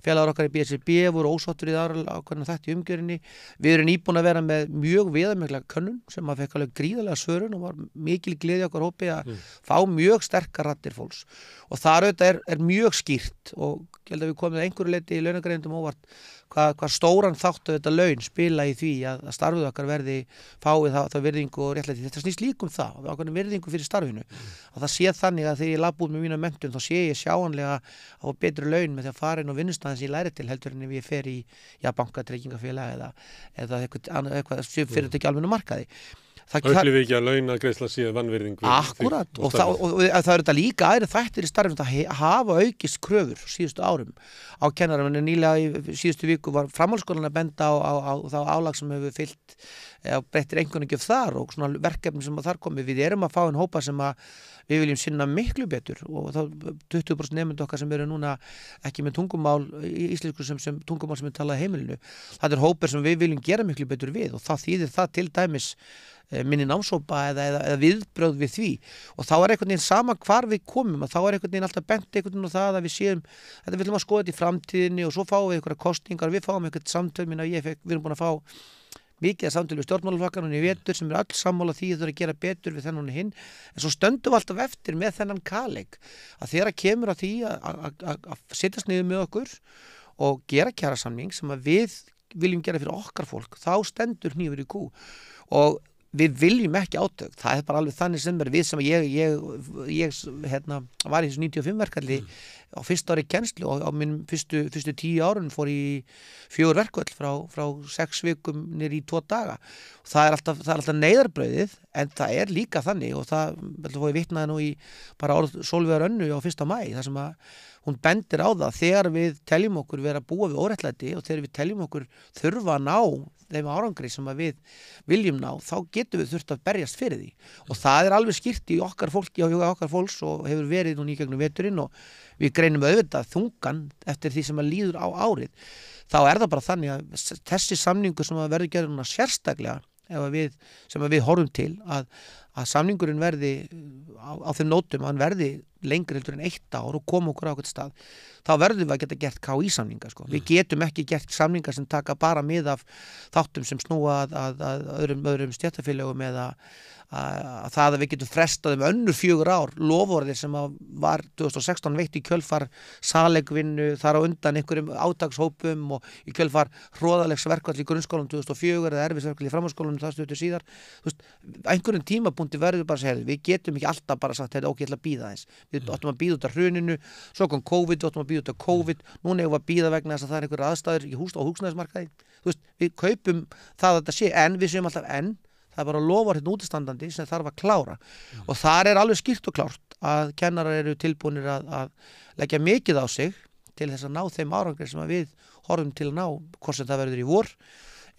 félagar okkar í BSRB voru ósáttur í ákveðna þetta í umgjörunni við erum nýbúin að vera með mjög viðamikla könnun sem að fekk alveg gríðarlega svörun og var mikil gleði okkar hópi að fá mjög sterkar raddir fólks og þar auðvitað mjög skýrt og ég held að við komum að einhverju leyti í launagreiðendum óvart hvað stóran þáttu þetta laun spila í því að starfið okkar fái það virðingu og réttlæti. Þetta snýst líka það og ákveðna virðingu fyrir starfinu. Að það sé þannig að þegar ég labba út með mína menntun þá sé ég sjáanlega að fá betri laun með því að fara inn á vinnustæðin sem ég læri til heldur en ef ég fer í banka, tryggingafélag eða eitthvað sem fyrirtæki almennu markaði. Upplifi ekki að launagreiðsla sé vanvirðing Akkúrat og það þetta líka aðrir þættir í starfinu að hafa aukist kröfur síðustu árum á kennarum en nýlega í síðustu viku var framhaldsskólan að benda á þá álag sem hefur fylgt breyttir einhverningjöf þar og svona verkefni sem þar komið við erum að fá einn hópa sem að við viljum sinna miklu betur og þá 20% nemendur okkar sem eru núna ekki með tungumál í íslensku sem tungumál sem talað heimilinu það hópur sem við viljum gera miklu betur við og það þýðir það til dæmis minni námshópa eða viðbrögð við því og þá einhvern veginn sama hvar við komum og þá einhvern veginn alltaf bent einhvern veginn á það að við séum þetta við viljum að skoða þetta í framtíðinni og svo fáum við einhverja kosningar við fáum einhvern samtöl við erum búin að fá mikið samtöl við stjórnmálaflokkarnir í vetur sem alls sammála því að það að gera betur við þennan hinn en svo stöndum við alltaf eftir með þennan kaleik að þegar kemur að því að setjast niður með okkur og gera kjarasamning sem að við viljum gera fyrir okkar fólk þá stendur hnífur í kú og við viljum ekki átök, það bara alveg þannig sem við sem ég var í þessu 95 verkefni á fyrsta ári kennslu og á mínum fyrstu 10 árun fór í 4 verkvöld frá 6 vikum niður í 2 daga og það er alltaf neyðarbrauðið en það líka þannig og það fór ég vitnaði nú í bara orð Sólveigar Önnu á 1. maí þar sem að hún bendir á það þegar við teljum okkur vera að búa við óréttlæti og þegar við teljum okkur þurfa að ná þeim árangri sem að við viljum ná þá getum við þurft að berjast fyrir því og það alveg skýrt í okkar fólki og huga okkar fólks og hefur verið nú í gegnum veturinn og við greinum auðvitað þungan eftir því sem að líður á árið þá það bara þannig að þessi samningur sem að verður gerður núna sérstaklega sem við horfum til að samningurinn verði á þeim nótum að hann verði lengri heldur en 1 ár og koma okkur á eitthvað stað þá verðum við að geta gert KÍ-samninga sko. Við getum ekki gert samninga sem taka bara mið af þáttum sem snúa að öðrum stéttarfélögum eða að það að við getum frestað önnur 4 ár loforðir sem var 2016 veitt í kjölfar salegvinnu þar á undan einhverjum átakshópum og í kjölfar hroðalegs verkvall í grunnskólanum 2004 eða erfisverkvall í framhaldsskólanum það stuttur síðar einhverjum tímapunkti verður við bara að segja við getum ekki alltaf bara sagt ok, ég ætla að bíða þess við áttum að bíða út af hruninu svo kom COVID, við áttum að bíða út af COVID núna eigum við að bíða vegna þess að það einhverjar aðstæður á húsnæðismarkaði við kaupum það að þetta sé en við séum alltaf það bara lofar hérna útistandandi sem þarf að klára og þar alveg skýrt og klárt að kennarar eru tilbúnir að leggja mikið á sig til þess að ná þeim árangri sem að við horfum til að ná hvort sem það verður í vor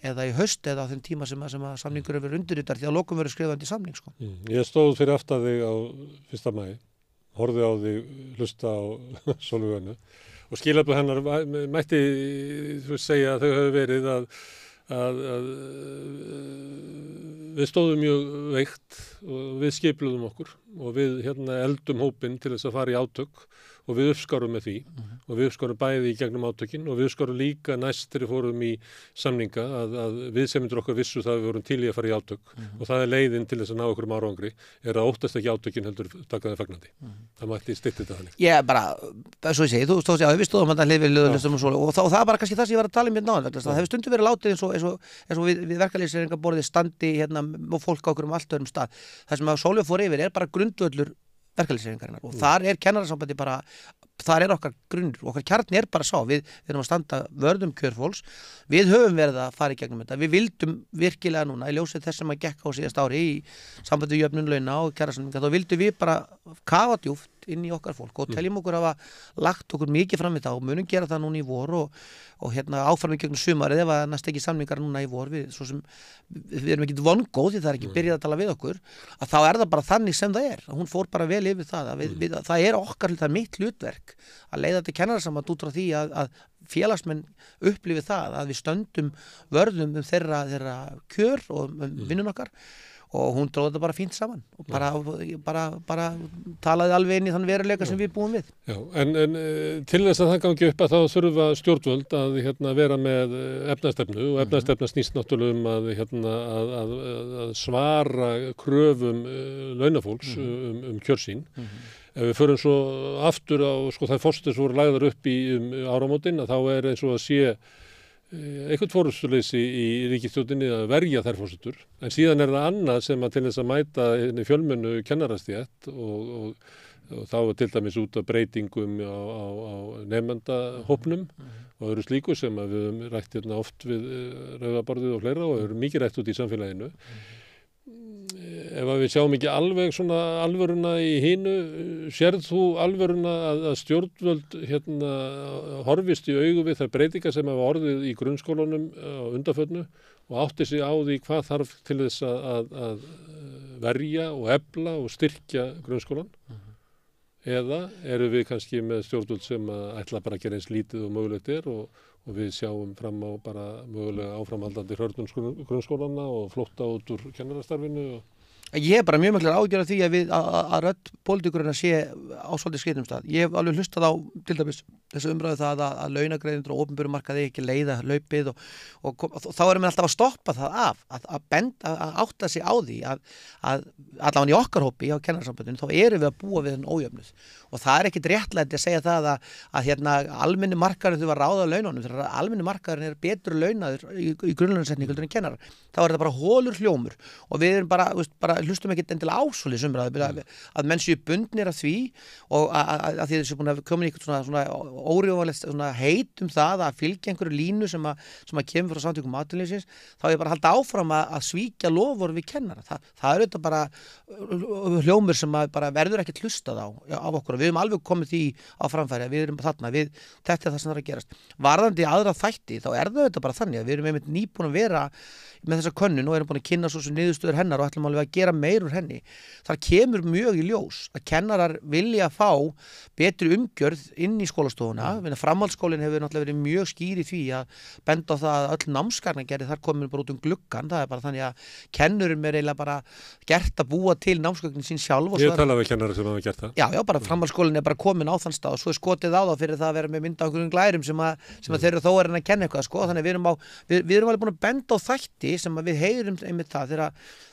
eða í haust eða á þeim tíma sem að samningur verður undirritar því að lokum verður skrifandi samning sko. Ég stóð fyrir aftan þig á 1. maí horfði á þig, hlusta á Sólveigu Önnu og skilaboð hennar mætti segja að þau hefur verið að við stóðum mjög veikt og við skipluðum okkur og við eldum hópinn til þess að fara í átök og við uppskárum með því og við uppskárum bæði í gegnum átökin og við uppskárum líka næst þegar við fórum í samninga að viðsemjendur okkar vissu það við vorum til í að fara í átök og það leiðin til þess að ná okkur árangri að óttast ekki átökin heldur taka það fagnandi. Það mætti stytta þetta þannig. Ég bara, svo ég segi, þú stóðst við stóðum hann að hlið við löðulistum og það bara kannski það sem ég var að tala um hérna náðan það hefur stundum verið látið eins og við verkalýðshreyfingarborðið standi og fólk á okkur allt öðrum stað. Það sem að Sólveig fór yfir bara grundvöllur verkalýðshreyfingarinnar og þar kennarasambandi bara þar okkar grunnur, okkar kjarni bara sá, við erum að standa vörðum kjörfólks, við höfum verið að fara í gegnum þetta, við vildum virkilega núna, í ljósið þess sem að gekk á síðast ári í sambandi jöfnun launa og kjarasamninga, þá vildum við bara kafa djúpt inn í okkar fólk og teljum okkur hafa lagt okkur mikið fram við það og munum gera það núna í vor og áfram í gegnum sumarið ef að næst ekki samningar núna í vor við erum ekkit vongóð því það ekki byrjað að tala við okkur að þá það bara þannig sem það hún fór bara vel yfir það að það okkar, það mitt hlutverk að leiða til kennarasamband út frá því að félagsmenn upplifi það að við stöndum vörðum þeirra kjör og vinnun okkar og hún dróði þetta bara fínt saman og bara talaði alveg inn í þann veruleika sem við búum við. Já, en til þess að það gangi upp að þá þurfa stjórnvöld að vera með efnastefnu og efnastefna snýst náttúrulega að svara kröfum launafólks kjör sín. Ef við förum svo aftur á þær forsendur sem voru lagðar upp í áramótin að þá eins og að sé eitthvað fórustuleysi í ríkisstjórninni að verja þær forsendur en síðan það annað sem að til þess að mæta fjölmennu kennarastétt og þá til dæmis út af breytingum á nemendahópnum og öðru slíku sem að við höfum rætt oft við rauðaborðið og fleira og höfum mikið rætt út í samfélaginu. Ef við sjáum ekki alveg svona alvöruna í hinu, sérð þú alvöruna að stjórnvöld horfist í augu við þær breytingar sem hafa orðið í grunnskólanum á undanförnu og átti sig á því hvað þarf til þess að verja og efla og styrkja grunnskólan? Eða eru við kannski með stjórnvöld sem ætla bara að gera eins lítið og mögulegt og við sjáum fram á bara mögulega áframhaldandi hrörnum grunnskólana og flótta út úr kennarastarfinu? Ég hef bara mjög miklar áhyggjur af því að rödd pólitíkurinn sé á svolítið skreitum stað. Ég hef alveg hlustað á til dæmis þessu umræðu það að launagreiðendur og opinberum markaði ekki leiða hlaupið og þá erum við alltaf að stoppa það af að átta sig á því að allavega í okkar hópi á kennarasambandinu þá erum við að búa við þennan ójöfnuð og það ekkit réttlæti að segja það að almenni markaðurinn þurfa að ráða laununum þegar almenni markaðurinn betur launaður í grunnlaunasetningu heldur en kennarar þá það bara hólur hljómur og við erum bara hlustum ekkit endilega ásólis umræðu að menn séu bundnir af því og að því þessu búin að koma í eitthvað svona órjóðalegt heit það að fylgja einhverju línu sem að kemur frá samtökum atvinnulífsins þá bara halda áfram að svíkja loforð við kennara. Það auðvitað bara hljómur sem bara verður ekkert hlustað á okkur og við höfum alveg komið því á framfæri að við erum þarna, þetta það sem það að gerast. Varðandi aðra þætti þá það auðvitað bara þannig að við erum einmitt nýbúin að vera með þessa könnun og erum búin að kynna svo sem niðurstöður hennar og ætlum alveg að gera meir úr henni. Það kemur mjög í ljós að kennarar vilja fá betri umgjörð inn í skólastofuna. Framhaldsskólinn hefur náttúrulega verið mjög skýr í því að benda á það að öll námsgagnagerð þar komur bara út gluggan. Það bara þannig að kennurum eiginlega bara gert að búa til námsgögnin sín sjálf. Ég talaði við kennara sem hafa gert það. Já, bara framhaldsskólinn bara komin á þann stað og svo skotið á þá fyrir það að vera með mynda á einhverjum glærum sem þeir eru þó að kenna eitthvað Þannig við erum alveg búin að benda á þætti sem við heyrum einmitt það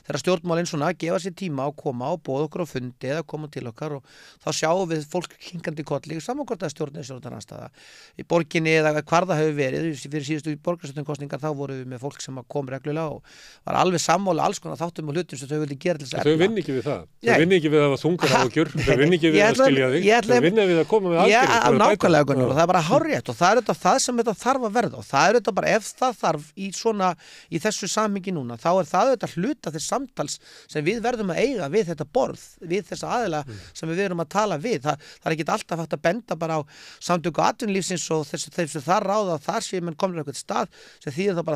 þegar stjórnmálin svona gefa sér tíma að koma og boða okkur á fundi eða koma til okkar og þá sjáum við fólk kinkandi kolli saman hvort að stjórnarandstaða í borginni eða hvar það hefur verið fyrir síðustu borgarstjórnarkosningar þá vorum við með fólk sem kom reglulega og var alveg sammála alls konar þáttum og hlutum sem þau vildi gera til þess að þau vinni ekki við það þau vinni ekki við að hafa þungar áhyggjur þau vinni ekki við að skilja þig þau vinni við að koma með aðgerðir nákvæmlega Gunnar og það bara hárrétt og það það sem þetta þarf að verða og það bara ef það þarf í þessu samhengi núna þá það þetta hluta þess samtals sem við verðum að eiga við þetta borð við þessa aðila sem við erum að tala við það ekki alltaf hægt að benda bara á samtöku atvinnulífsins og þessu þar ráða þar sé menn komin á einhvern stað sem þýðir það er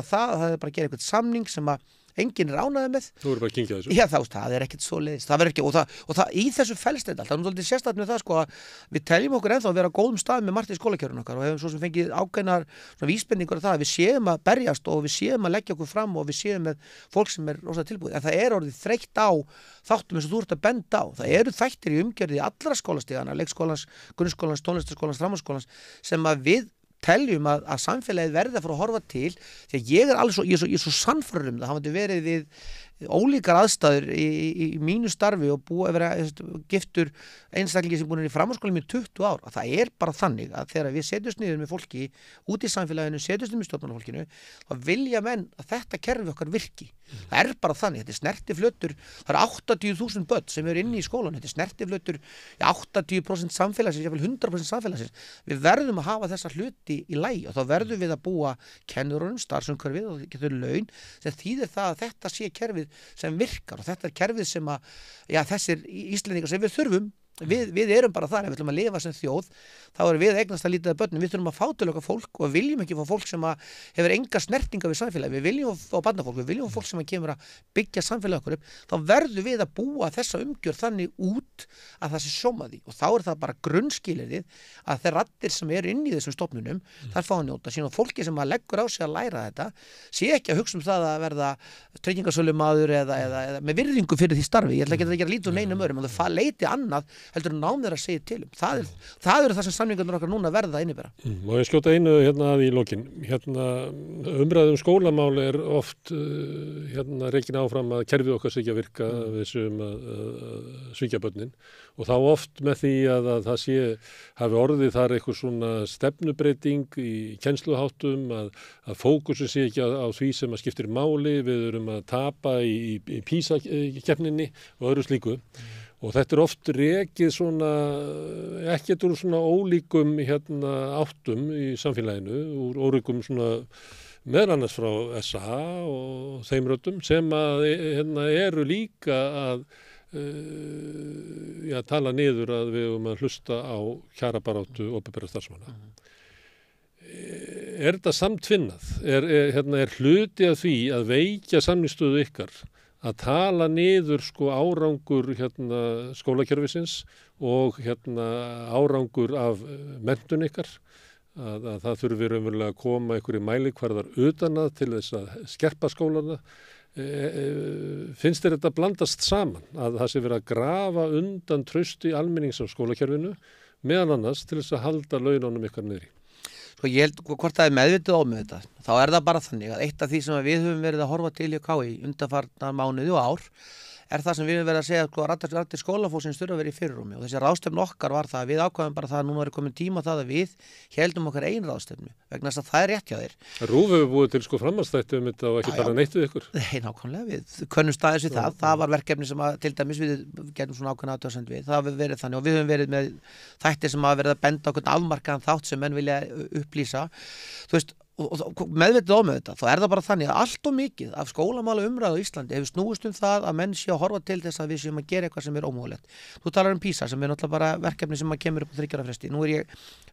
bara að gera einhvern samning sem að enginn ánægður með. Þú eru bara að kynkja þessu. Já, það ekkert svo leiðist. Það verður ekki og það í þessu felst þetta allt. Það svolítið sérstætt með það að við teljum okkur ennþá að vera á góðum stað með margt í skólakjörun okkar og hefum svo sem fengið ákveðnar vísbendingar það að við séum að berjast og við séum að leggja okkur fram og við séum með fólk sem rosa tilbúið. En það orðið þreytt á þáttum eins og þú ert að benda á. Það eru þættir í umgjörð í allra skólastigana, leikskólans, grunnskólans, tónlistarskólans, framhaldsskólans sem að við teljum að samfélagið verði að fara að horfa til því að ég er svo sannfærður það hafði verið við ólíkar aðstæður í mínu starfi og búið að vera giftur einstaklingi sem búin í framhaldsskóla í 20 ár, að það bara þannig að þegar við setjumst niður með fólki út í samfélaginu, setjumst niður með stjórnmálafólkinu, þá vilja menn að þetta kerfi okkar virki. Það bara þannig, þetta snertiflötur, það 80.000 börn sem eru inni í skólan, þetta snertiflötur 80% samfélagsins, jáfnvel 100% samfélagsins. Við verðum að hafa þessa hluti í lagi og þá verðum við að búa kennurum, starfsumhverfið og getur laun, sem þýðir það að þetta sé kerfið sem virkar og þetta kerfið sem að, þessir Íslendingar sem við þurfum, við erum bara þar, ef við ætlum að lifa sem þjóð, þá við eignast að lítið að börnum, við þurfum að fá til okkar fólk og viljum ekki fá fólk sem hefur enga snertinga við samfélagi, við viljum fá barnafólk, við viljum fá fólk sem kemur að byggja samfélagi okkur upp, þá verðum við að búa þessa umgjörð þannig út að það sé sjómaði og þá það bara grunnskilyrðið að þeir raddir sem eru inn í þessum stofnunum, þar fá að njóta sín og fólki sem leggur á sig að læra þetta, sé ekki að hugsa það að verða tryggingasölumaður eða með virðingu fyrir því starfi, ég ætla ekki að gera lítið neinum öðrum, en það leiti annað heldur nám þeirra að segja til það eru það sem samningarnir okkar núna verða að innibera. Má ég skjóta einu að í lokin. Umræðum skólamál oft rekin áfram að kerfið okkar sé ekki að virka við sem að svíkja börnin og þá oft með því að það hafi orðið þar eitthvað svona stefnubreiting í kennsluháttum að fókusu sé ekki á því sem að skiptir máli, við erum að tapa í PISA-keppninni og öðru slíku. Og þetta oft rekið svona, ekkert úr svona ólíkum áttum í samfélaginu, úr ólíkum svona meðal annars frá SA og þeim röddum sem að eru líka að tala niður að við að hlusta á kjarabaráttu opinberra starfsmanna. Þetta samtvinnað? Er hluti af því að veikja samningsstöðu ykkar að tala niður árangur skólakerfisins og árangur af menntun ykkar, að það þurfi raunverulega að koma einhverjir mælikvarðar utan að til þess að skerpa skólana. Finnst þér þetta blandast saman, að það sé verið að grafa undan trausti almennings á skólakerfinu, meðal annars til þess að halda laununum ykkar niðri? Ég held hvort það meðvitað á með þetta, þá það bara þannig að eitt af því sem við höfum verið að horfa til í KÍ undanfarna mánuði og ár það sem við höfum verið að segja að raddir skólafólksins þurfa að vera í fyrirrúmi og þessi ráðstefnu okkar var það að við ákvæðum bara það að núna komin tíma það að við heldum okkar ein ráðstefnu vegna þess að það rétt hjá þér. RÚV hefur búið til framhaldsþætti þetta og ekki bara neitt við ykkur. Nei, nákvæmlega, við könnumst aðeins við það var verkefni sem til dæmis við gerðum svona ákveðna athugasemd við, það hefur verið þannig og við höfum verið með þætti sem hafa verið að benda okkur afmarkaðan þátt sem menn vilja upplýsa, þú veist, og meðvitað með þetta, þá það bara þannig að allt og mikið af skólamála umræðu á Íslandi hefur snúist það að menn sé að horfa til þess að við séum að gera eitthvað sem ómögulegt. Þú talar PISA sem náttúrulega bara verkefni sem kemur upp á 3 ára fresti. Nú ég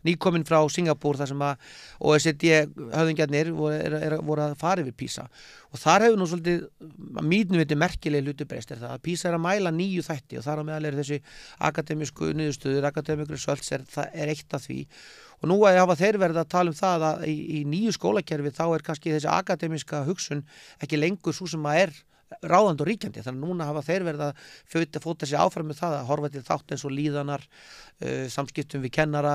nýkominn frá Singapúr þar sem að OECD höfðingjarnir voru að fara yfir PISA og þar hefur nú svolítið að mínu viti merkileg hluti breyst það að PISA að mæla 9 þætti og þar á meðal þessi akademísku niðurstöður, akademísku sölds það eitt af því. Og nú hafa þeir verið að tala það að í nýju skólakerfi þá kannski þessi akademíska hugsun ekki lengur svo sem að ráðandi og ríkjandi. Þannig núna hafa þeir verið að fóta sig áfram með það að horfa til þátt eins og líðanar, samskiptum við kennara,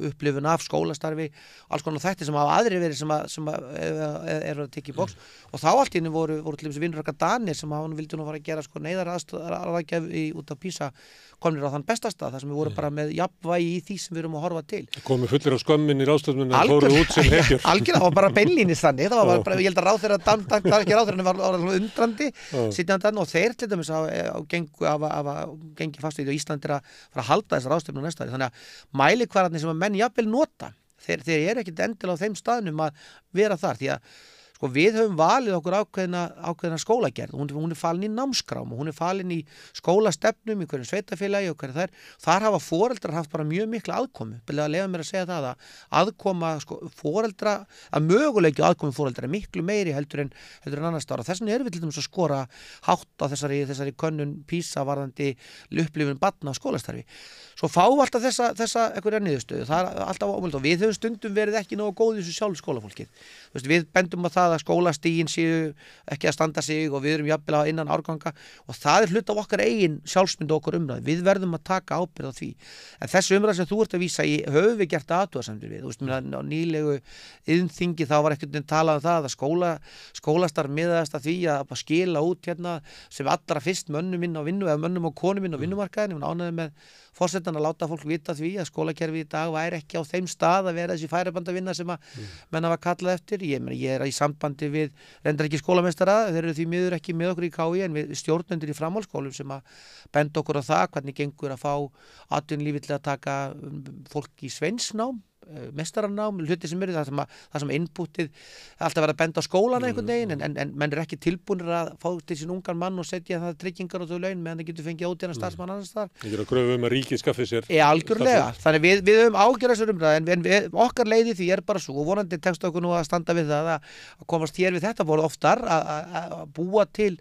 upplifun af skólastarfi, alls konar þætti sem hafa aðri verið sem að tekja í bóks. Og þá allt í henni voru til þess vinnur okkar Danir sem hann vildi nú fara að gera neyðaraðgerð út af PISA komnir á þann bestasta, þar sem við vorum bara með jafnvægi í því sem við erum að horfa til. Komið fullir á skömmin í ráðstöfnunni og fóruð út sem hetjur. Algjörlega, það var bara beinlínis þannig, það var bara, ég held að ráðherra var undrandi, sitjandi og þeir til dæmis gengi fast í því og Ísland að fara að halda þessar ráðstöfnu næsta ári. Þannig að mælikvarðarnir sem að menn jafnvel nota, þeir ekkert endilega á þeim staðnum að vera þar, því að við höfum valið okkur ákveðna skólagerð, hún falin í námskrám og hún falin í skólastefnum í hverjum sveitafélagi og hverju þar hafa foreldrar haft bara mjög mikla aðkomu, að lefa mér að segja það að aðkoma foreldra, að möguleiki aðkomi foreldra miklu meiri heldur en annars ára. Þess vegna erum við til dæmis að skora hátt á þessari könnun PISA varðandi upplifun barna á skólastarfi. Svo fáum alltaf þessa einhverja niðurstöðu, það alltaf ómögulegt og við höfum stundum verið ekki nógu góð í þessu sjálf skólafólkið. Við bendum að það það að skólastigin séu ekki að standa sig og við erum jafnvel að innan árganga og það hluti af okkar eigin sjálfsmynd og okkur umræð. Við verðum að taka ábyrgð á því. En þessu umræð sem þú ert að vísa í höfum við gert athugasemdir við. Þú veist, á nýlegu iðnþingi þá var ekkert talað um það að skólastarf miðaðist að því að skila út hérna sem allra fyrst mönnum inn á vinnu eða mönnum og konum inn á vinnumarkaðin. Hún ánægði með forsetan að láta fólk vita því að skólakerfi í dag væri ekki á þeim stað að vera þessi færabandavinna sem að menn hafa kallað eftir. Ég er í sambandi við reyndar ekki skólameistara, þeir eru því miður ekki með okkur í KÍ en við stjórnendur í framhaldsskólum sem að benda okkur á það hvernig gengur að fá atvinnulífið til að taka fólk í sveinsnám, mestaranám, hluti sem eru það sem innpútið alltaf verið að benda á skólana einhvern veginn en menn er ekki tilbúnir að fá til sín ungan mann og setja það tryggingar og þau laun meðan það getur fengið ódýran starfsmann annars þar. Ég er að kröfu að ríkið skaffi sér. Algjörlega, þannig við höfum ágjörð þessar umræð en okkar leiði því bara svo og vonandi tekst okkur nú að standa við það að komast hér við þetta voru oftar að búa til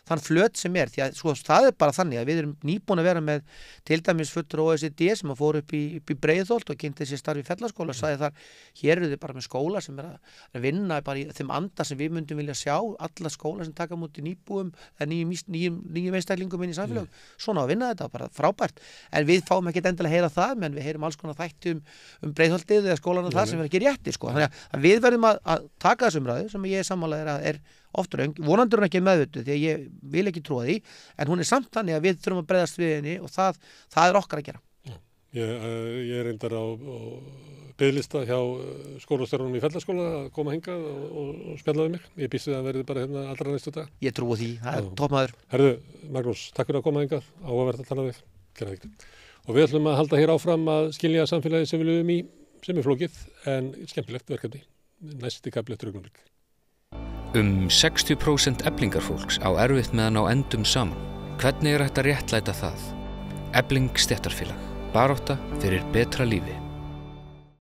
þann flöt sem því að svo það bara þannig að við erum nýbúin að vera með til dæmis fulltrúi OECD sem að fór upp í Breiðholt og kynnti sér starf í Fellaskóla og sagði þar, hér eru þið bara með skóla sem að vinna bara í þeim anda sem við myndum vilja sjá, alla skóla sem taka múti nýbúum eða nýjum einstaklingum inn í samfélag, svona að vinna þetta bara frábært, en við fáum ekki endilega að heyra það, menn við heyrum alls konar þætti Breiðholtið eða skólana þar sem er ekki rétti sko, þannig að við verðum að taka þessu umræðu sem ég er sammálaður að er oft röng, vonandur hún ekki meðvituð því að ég vil ekki trúa því, en hún er samt þannig að við þurfum að bregðast við henni og það er okkar að gera. Ég er reyndar á biðlista hjá skólastjórunum í Fellaskóla að koma hingað og spjallaði mig. Ég býst við að verði bara hérna allra næstu dag. Ég trúi því, það er toppmaður. Herðu, Magnús, takk fyrir að koma hingað, áhugavert að tala við. Og við ætlum að halda hér áfram að skilja samfélagið sem við lifum í, sem er flókið, en skemmtilegt verkefni. Næsti kafli eftir augnablik. 60% eflingarfólks á erfitt með að ná endum saman. Hvernig er hægt að réttlæta það? Efling stéttarfélag. Barátta fyrir betra lífi.